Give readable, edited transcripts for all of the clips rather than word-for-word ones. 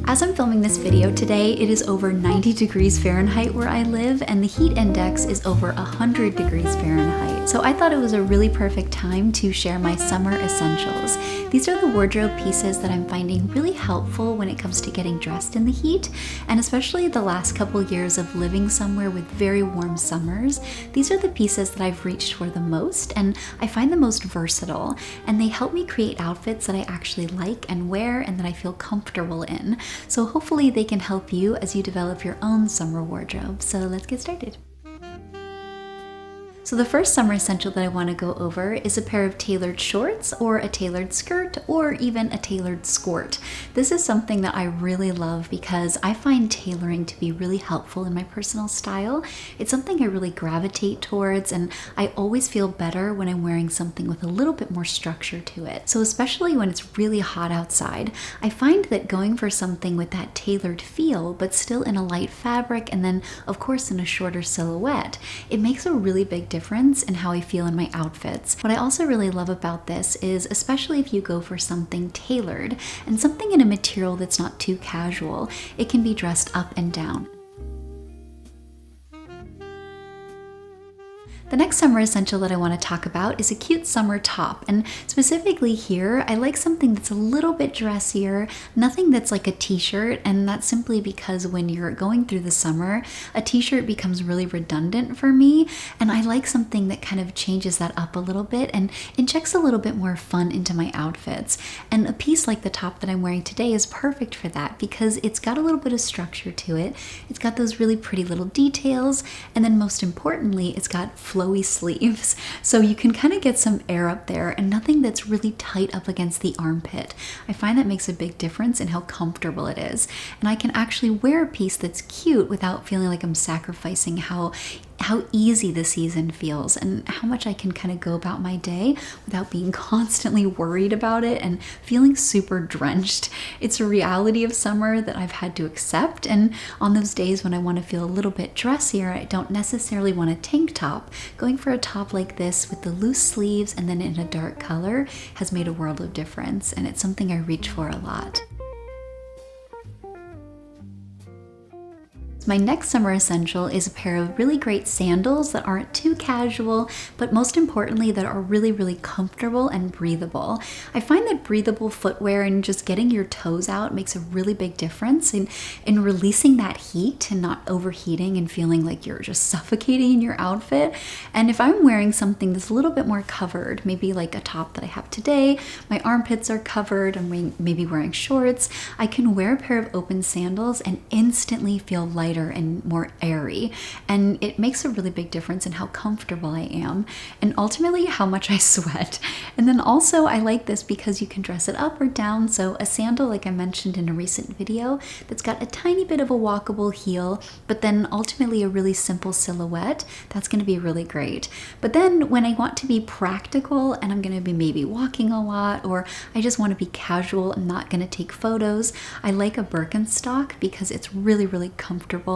As I'm filming this video today, it is over 90 degrees Fahrenheit where I live, and the heat index is over 100 degrees Fahrenheit. So I thought it was a really perfect time to share my summer essentials. These are the wardrobe pieces that I'm finding really helpful when it comes to getting dressed in the heat, and especially the last couple years of living somewhere with very warm summers. These are the pieces that I've reached for the most, and I find the most versatile, and they help me create outfits that I actually like and wear and that I feel comfortable in. So hopefully they can help you as you develop your own summer wardrobe. So let's get started. So the first summer essential that I want to go over is a pair of tailored shorts or a tailored skirt or even a tailored skort. This is something that I really love because I find tailoring to be really helpful in my personal style. It's something I really gravitate towards, and I always feel better when I'm wearing something with a little bit more structure to it. So especially when it's really hot outside, I find that going for something with that tailored feel but still in a light fabric and then of course in a shorter silhouette, it makes a really big difference in how I feel in my outfits. What I also really love about this is, especially if you go for something tailored and something in a material that's not too casual, it can be dressed up and down. The next summer essential that I want to talk about is a cute summer top, and specifically here, I like something that's a little bit dressier, nothing that's like a t-shirt, and that's simply because when you're going through the summer, a t-shirt becomes really redundant for me, and I like something that kind of changes that up a little bit and injects a little bit more fun into my outfits. And a piece like the top that I'm wearing today is perfect for that because it's got a little bit of structure to it, it's got those really pretty little details, and then most importantly, it's got flowy sleeves, so you can kind of get some air up there and nothing that's really tight up against the armpit. I find that makes a big difference in how comfortable it is, and I can actually wear a piece that's cute without feeling like I'm sacrificing how easy the season feels and how much I can kind of go about my day without being constantly worried about it and feeling super drenched. It's a reality of summer that I've had to accept, and on those days when I want to feel a little bit dressier, I don't necessarily want a tank top. Going for a top like this with the loose sleeves and then in a dark color has made a world of difference, and it's something I reach for a lot. My next summer essential is a pair of really great sandals that aren't too casual, but most importantly that are really, really comfortable and breathable. I find that breathable footwear and just getting your toes out makes a really big difference in releasing that heat and not overheating and feeling like you're just suffocating in your outfit. And if I'm wearing something that's a little bit more covered, maybe like a top that I have today, my armpits are covered, I'm maybe wearing shorts, I can wear a pair of open sandals and instantly feel lighter and more airy, and it makes a really big difference in how comfortable I am and ultimately how much I sweat. And then also I like this because you can dress it up or down, so a sandal, like I mentioned in a recent video, that's got a tiny bit of a walkable heel but then ultimately a really simple silhouette, that's going to be really great. But then when I want to be practical and I'm going to be maybe walking a lot, or I just want to be casual and not going to take photos, I like a Birkenstock because it's really, really comfortable.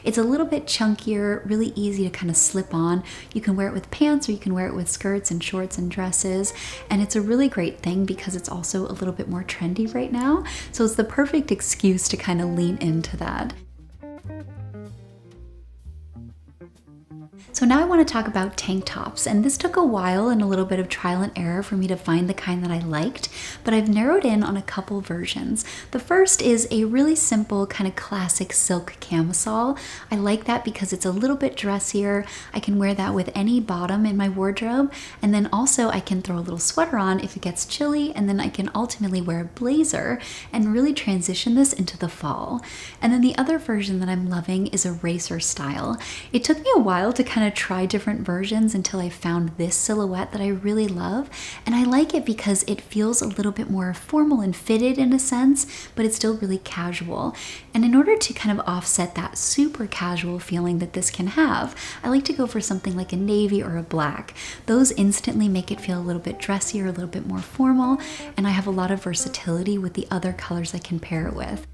It's a little bit chunkier, really easy to kind of slip on. You can wear it with pants or you can wear it with skirts and shorts and dresses, and it's a really great thing because it's also a little bit more trendy right now, so it's the perfect excuse to kind of lean into that. So now I want to talk about tank tops, and this took a while and a little bit of trial and error for me to find the kind that I liked, but I've narrowed in on a couple versions. The first is a really simple kind of classic silk camisole. I like that because it's a little bit dressier. I can wear that with any bottom in my wardrobe, and then also I can throw a little sweater on if it gets chilly, and then I can ultimately wear a blazer and really transition this into the fall. And then the other version that I'm loving is a racer style. It took me a while to kind of try different versions until I found this silhouette that I really love, and I like it because it feels a little bit more formal and fitted in a sense, but it's still really casual. And in order to kind of offset that super casual feeling that this can have, I like to go for something like a navy or a black. Those instantly make it feel a little bit dressier, a little bit more formal, and I have a lot of versatility with the other colors I can pair it with.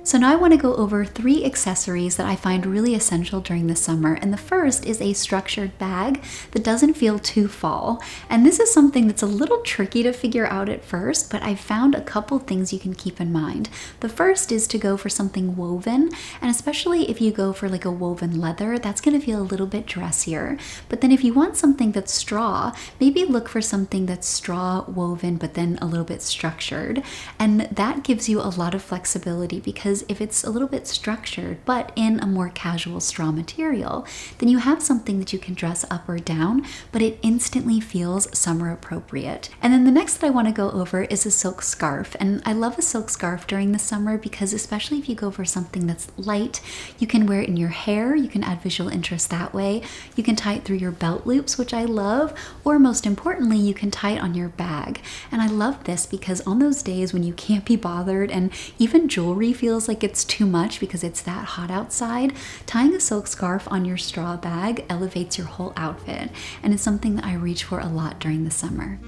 So now I want to go over 3 accessories that I find really essential during the summer. And the first is a structured bag that doesn't feel too fall. And this is something that's a little tricky to figure out at first, but I've found a couple things you can keep in mind. The first is to go for something woven, and especially if you go for like a woven leather, that's going to feel a little bit dressier. But then if you want something that's straw, maybe look for something that's straw woven, but then a little bit structured. And that gives you a lot of flexibility, because if it's a little bit structured but in a more casual straw material, then you have something that you can dress up or down, but it instantly feels summer appropriate. And then the next that I want to go over is a silk scarf. And I love a silk scarf during the summer because, especially if you go for something that's light, you can wear it in your hair, you can add visual interest that way, you can tie it through your belt loops, which I love, or most importantly, you can tie it on your bag. And I love this because on those days when you can't be bothered and even jewelry feels like it's too much because it's that hot outside, tying a silk scarf on your straw bag elevates your whole outfit, and it's something that I reach for a lot during the summer.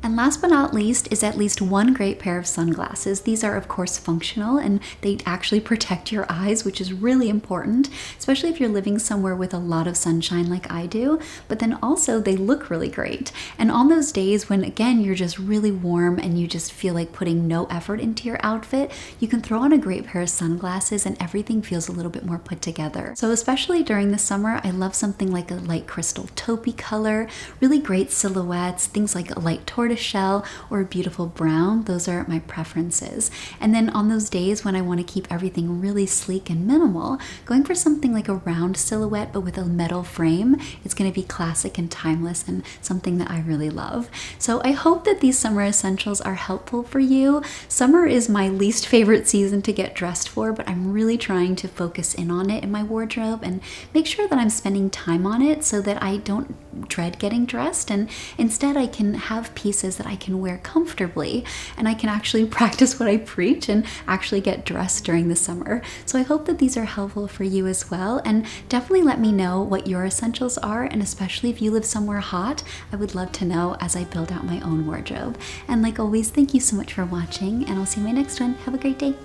And last but not least is at least one great pair of sunglasses. These are of course functional and they actually protect your eyes, which is really important, especially if you're living somewhere with a lot of sunshine like I do, but then also they look really great. And on those days when again you're just really warm and you just feel like putting no effort into your outfit, you can throw on a great pair of sunglasses and everything feels a little bit more put together. So especially during the summer, I love something like a light crystal taupey color, really great silhouettes, things like a light tortoise shell or a beautiful brown. Those are my preferences. And then on those days when I want to keep everything really sleek and minimal, going for something like a round silhouette but with a metal frame, it's going to be classic and timeless and something that I really love. So I hope that these summer essentials are helpful for you. Summer is my least favorite season to get dressed for, but I'm really trying to focus in on it in my wardrobe and make sure that I'm spending time on it so that I don't dread getting dressed, and instead I can have pieces that I can wear comfortably and I can actually practice what I preach and actually get dressed during the summer. So I hope that these are helpful for you as well, and definitely let me know what your essentials are, and especially if you live somewhere hot, I would love to know as I build out my own wardrobe. And like always, thank you so much for watching, and I'll see you in my next one. Have a great day.